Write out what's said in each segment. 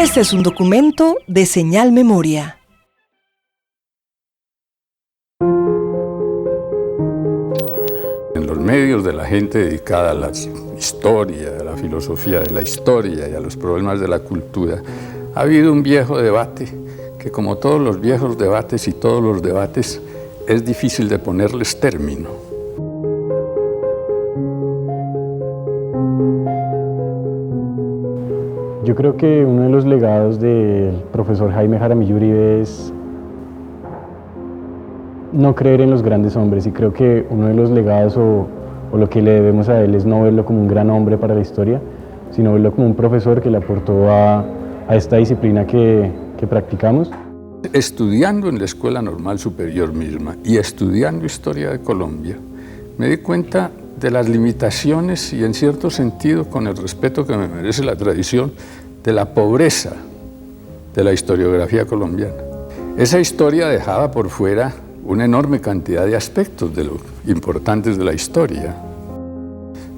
Este es un documento de Señal Memoria. En los medios de la gente dedicada a la historia, a la filosofía de la historia y a los problemas de la cultura, ha habido un viejo debate que, como todos los viejos debates y todos los debates, es difícil de ponerles término. Yo creo que uno de los legados del profesor Jaime Jaramillo Uribe es no creer en los grandes hombres, y creo que uno de los legados o lo que le debemos a él es no verlo como un gran hombre para la historia, sino verlo como un profesor que le aportó a esta disciplina que practicamos. Estudiando en la Escuela Normal Superior misma y estudiando Historia de Colombia, me di cuenta de las limitaciones y, en cierto sentido, con el respeto que me merece la tradición, de la pobreza de la historiografía colombiana. Esa historia dejaba por fuera una enorme cantidad de aspectos de lo importantes de la historia.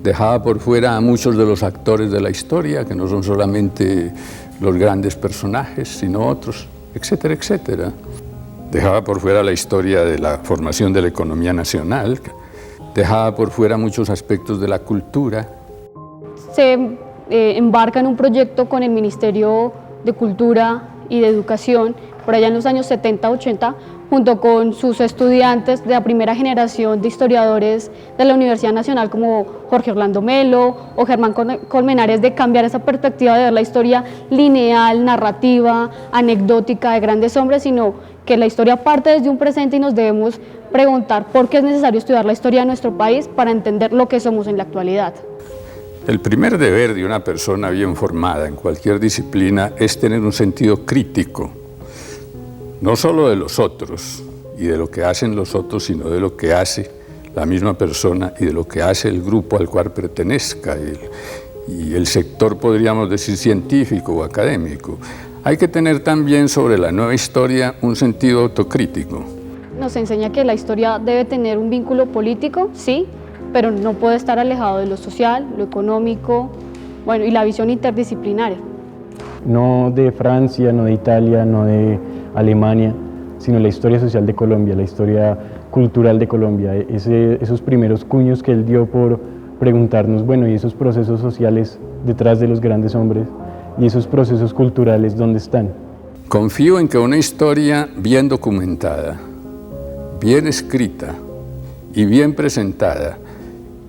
Dejaba por fuera a muchos de los actores de la historia, que no son solamente los grandes personajes, sino otros, etcétera, etcétera. Dejaba por fuera la historia de la formación de la economía nacional, dejaba por fuera muchos aspectos de la cultura. Se embarca en un proyecto con el Ministerio de Cultura y de Educación, por allá en los años 70-80, junto con sus estudiantes de la primera generación de historiadores de la Universidad Nacional, como Jorge Orlando Melo o Germán Colmenares, de cambiar esa perspectiva de ver la historia lineal, narrativa, anecdótica de grandes hombres, sino que la historia parte desde un presente y nos debemos preguntar por qué es necesario estudiar la historia de nuestro país para entender lo que somos en la actualidad. El primer deber de una persona bien formada en cualquier disciplina es tener un sentido crítico, no solo de los otros y de lo que hacen los otros, sino de lo que hace la misma persona y de lo que hace el grupo al cual pertenezca y el sector, podríamos decir, científico o académico. Hay que tener también sobre la nueva historia un sentido autocrítico. Nos enseña que la historia debe tener un vínculo político, sí, pero no puede estar alejado de lo social, lo económico, bueno, y la visión interdisciplinaria. No de Francia, no de Italia, no de Alemania, sino la historia social de Colombia, la historia cultural de Colombia, esos primeros cuños que él dio por preguntarnos, bueno, y esos procesos sociales detrás de los grandes hombres, y esos procesos culturales, ¿dónde están? Confío en que una historia bien documentada, bien escrita y bien presentada,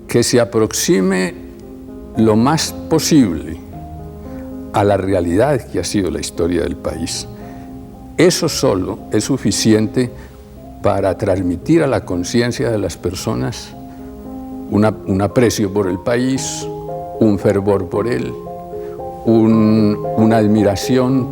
que se aproxime lo más posible a la realidad que ha sido la historia del país, eso solo es suficiente para transmitir a la conciencia de las personas un aprecio por el país, un fervor por él, una admiración